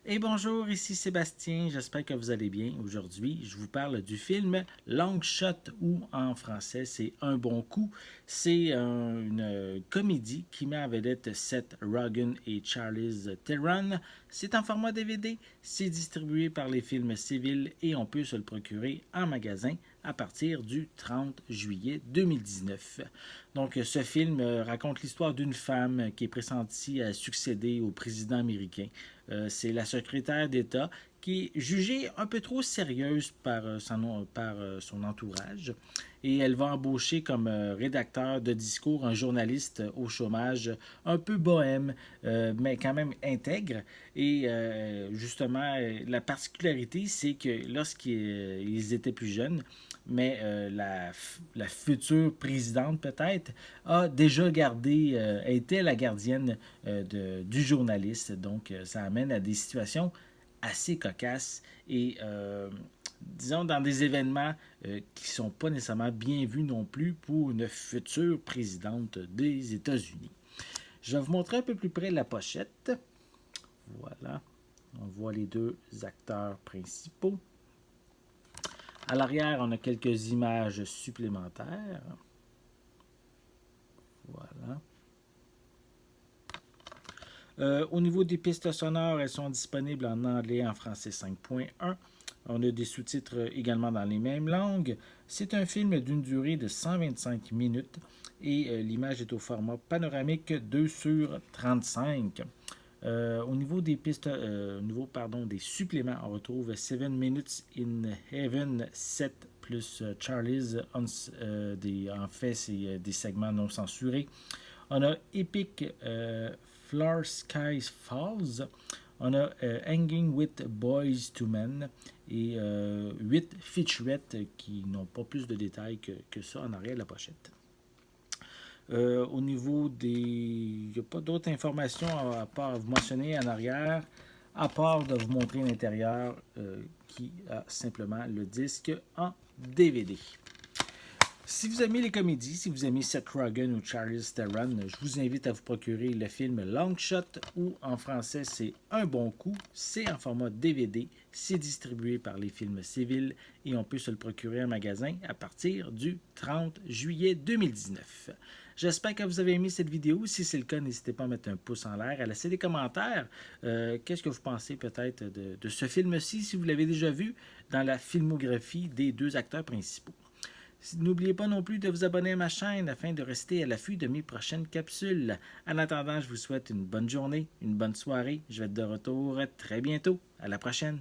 Et bonjour, ici Sébastien, j'espère que vous allez bien. Aujourd'hui, je vous parle du film Long Shot ou en français c'est Un bon coup. C'est une comédie qui met en vedette Seth Rogen et Charlize Theron. C'est en format DVD, c'est distribué par les films civils et on peut se le procurer en magasin à partir du 30 juillet 2019. Donc ce film raconte l'histoire d'une femme qui est pressentie à succéder au président américain. C'est la secrétaire d'État qui est jugée un peu trop sérieuse par son entourage. Et elle va embaucher comme rédacteur de discours un journaliste au chômage un peu bohème, mais quand même intègre. Et justement, la particularité, c'est que lorsqu'ils étaient plus jeunes, mais la future présidente peut-être a déjà était la gardienne du journaliste. Donc ça amène à des situations assez cocasses et disons dans des événements qui ne sont pas nécessairement bien vus non plus pour une future présidente des États-Unis. Je vais vous montrer un peu plus près la pochette. Voilà, on voit les deux acteurs principaux. À l'arrière, on a quelques images supplémentaires. Voilà. Au niveau des pistes sonores, elles sont disponibles en anglais et en français 5.1. On a des sous-titres également dans les mêmes langues. C'est un film d'une durée de 125 minutes et l'image est au format panoramique 2 sur 35. Au niveau des pistes, des suppléments, on retrouve 7 Minutes in Heaven 7 plus Charlie's. En fait, c'est des segments non censurés. On a Epic Floor Skies Falls. On a Hanging with Boys to Men et 8 featurettes qui n'ont pas plus de détails que ça en arrière de la pochette. Au niveau des... Il n'y a pas d'autres informations à part vous mentionner en arrière, à part de vous montrer l'intérieur qui a simplement le disque en DVD. Si vous aimez les comédies, si vous aimez Seth Rogen ou Charlize Theron, je vous invite à vous procurer le film Long Shot ou en français c'est Un bon coup. C'est en format DVD, c'est distribué par les films civils et on peut se le procurer en magasin à partir du 30 juillet 2019. J'espère que vous avez aimé cette vidéo. Si c'est le cas, n'hésitez pas à mettre un pouce en l'air, à laisser des commentaires. Qu'est-ce que vous pensez peut-être de ce film-ci, si vous l'avez déjà vu dans la filmographie des deux acteurs principaux. N'oubliez pas non plus de vous abonner à ma chaîne afin de rester à l'affût de mes prochaines capsules. En attendant, je vous souhaite une bonne journée, une bonne soirée. Je vais être de retour très bientôt. À la prochaine.